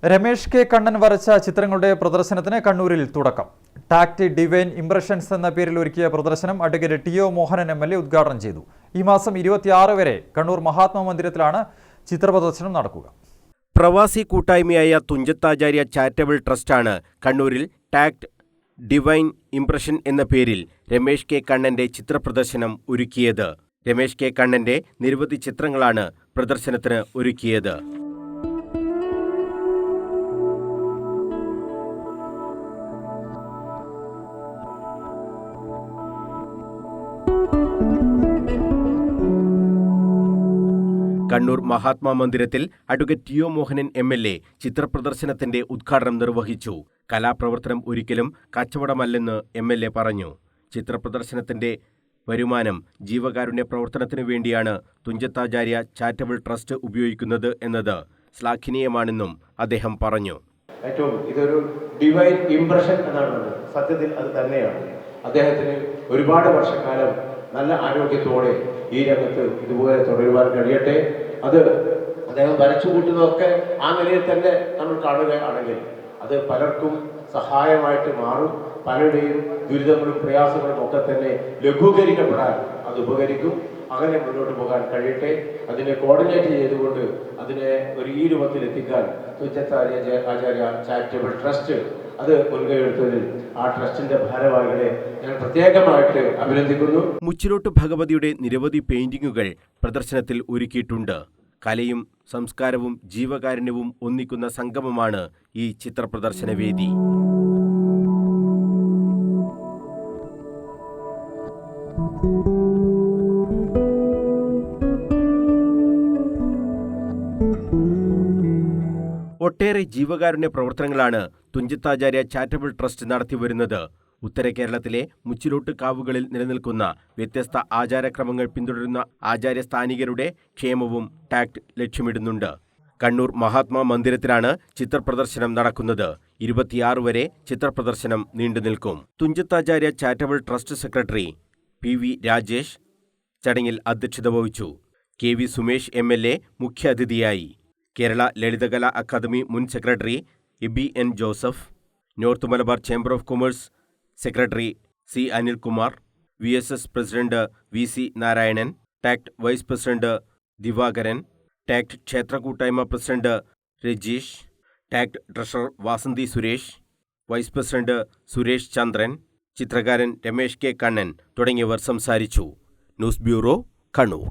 Ramesh K Kannan വരച്ച ചിത്രങ്ങളുടെ പ്രദർശനത്തിന് കണ്ണൂരിൽ തുടക്കം. ടാക്ട് ഡിവൈൻ ഇംപ്രഷൻസ് എന്ന പേരിൽ ഒരുക്കിയ പ്രദർശനം advocate T O Mohanan MLA. ഉദ്ഘാടനം ചെയ്തു. ഈ മാസം 26 വരെ കണ്ണൂർ മഹാത്മാ മന്ദിരത്തിലാണ് ചിത്രപ്രദർശനം നടക്കുക. പ്രവാസി കൂട്ടായ്മയായ തുഞ്ചത്താചാര്യ ചാരിറ്റബിൾ ട്രസ്റ്റാണ് കണ്ണൂരിൽ ടാക്ട് ഡിവൈൻ ഇംപ്രഷൻ എന്ന പേരിൽ രമേഷ് കെ കണ്ണന്റെ ചിത്രപ്രദർശനം ഒരുക്കിയത്. രമേഷ് കെ കണ്ണന്റെ നിരവധി ചിത്രങ്ങളാണ് പ്രദർശനത്തിന് ഒരുക്കിയത്. കണ്ണൂർ മഹാത്മാ മന്ദിരത്തിൽ advocate T O Mohanan MLA. ചിത്രപ്രദർശനത്തിന്റെ ഉദ്ഘാടനം നിർവഹിച്ചു. കലാപ്രവർത്തനം ഒരിക്കലും കച്ചവടമല്ലെന്ന് എം.എൽ.എ. പറഞ്ഞു. ചിത്രപ്രദർശനത്തിന്റെ വരുമാനം ജീവകാരുണ്യ പ്രവർത്തനത്തിനു വേണ്ടിയാണ് തുഞ്ചത്താചാര്യ ചാരിറ്റബിൾ ട്രസ്റ്റ് ഉപയോഗിക്കുന്നത് എന്നത് ശ്ലാഘനീയമാണെന്നും അദ്ദേഹം പറഞ്ഞു. ഏറ്റവും ഇതൊരു ഡിവൈൻ ഇംപ്രഷൻ എന്നാണ്. സത്യത്തിൽ അത് തന്നെയാണ്. അദ്ദേഹത്തിന് ഒരുപാട് വർഷക്കാലം നല്ല ആരോഗ്യത്തോടെ ഈ രംഗത്ത് ഇതുപോലെ തുടരുവാൻ കഴിയട്ടെ. അത് അദ്ദേഹം വരച്ചു കൂട്ടുന്നതൊക്കെ ആ നിലയിൽ തന്നെ നമ്മൾ കാണുകയാണെങ്കിൽ അത് പലർക്കും സഹായമായിട്ട് മാറും. പലരുടെയും ദുരിതങ്ങളും പ്രയാസങ്ങളും ഒക്കെ തന്നെ ലഘൂകരിക്കപ്പെടാൻ അത് ഉപകരിക്കും. അങ്ങനെ മുന്നോട്ട് പോകാൻ കഴിയട്ടെ. അതിനെ കോർഡിനേറ്റ് ചെയ്തുകൊണ്ട് അതിനെ ഈ രൂപത്തിൽ എത്തിക്കാൻ തുഞ്ചത്താചാര്യ ചാരിറ്റബിൾ ട്രസ്റ്റ് അത് മുൻകൈയെടുത്തതിൽ ആ ട്രസ്റ്റിന്റെ ഭാരവാഹികളെ ഞാൻ പ്രത്യേകമായിട്ട് അഭിനന്ദിക്കുന്നു. മുച്ചിലോട്ട് ഭഗവതിയുടെ നിരവധി പെയിന്റിങ്ങുകൾ പ്രദർശനത്തിൽ ഒരുക്കിയിട്ടുണ്ട്. കലയും സംസ്കാരവും ജീവകാരുണ്യവും ഒന്നിക്കുന്ന സംഗമമാണ് ഈ ചിത്രപ്രദർശന വേദി. ഒട്ടേറെ ജീവകാരുണ്യ പ്രവർത്തനങ്ങളാണ് തുഞ്ചത്താചാര്യ ചാരിറ്റബിൾ ട്രസ്റ്റ് നടത്തിവരുന്നത്. ഉത്തര കേരളത്തിലെ മുച്ചിലോട്ട് കാവുകളിൽ നിലനിൽക്കുന്ന വ്യത്യസ്ത ആചാരക്രമങ്ങൾ പിന്തുടരുന്ന ആചാര്യസ്ഥാനികരുടെ ക്ഷേമവും ടാക്ട് ലക്ഷ്യമിടുന്നുണ്ട്. കണ്ണൂർ മഹാത്മാ മന്ദിരത്തിലാണ് ചിത്രപ്രദർശനം നടക്കുന്നത്. 26 വരെ ചിത്രപ്രദർശനം നീണ്ടുനിൽക്കും. Thunchathacharya charitable trust secretary PV. Rajesh ചടങ്ങിൽ അധ്യക്ഷത വഹിച്ചു. കെ.വി. സുമേഷ് എം.എൽ.എ. മുഖ്യാതിഥിയായി. കേരള ലളിതകലാ അക്കാദമി മുൻ secretary Aby N Joseph, north Malabar chamber of commerce secretary C Anilkumar, VSS president VC Narayanan, TACT vice president Divakaran, TACT ക്ഷേത്ര കൂട്ടായ്മ president Rajeesh, TACT treasurer Vasanthi Suresh, vice president Suresh Chandran, ചിത്രകാരൻ രമേഷ് കെ കണ്ണൻ തുടങ്ങിയവർ സംസാരിച്ചു. News bureau, Kannur.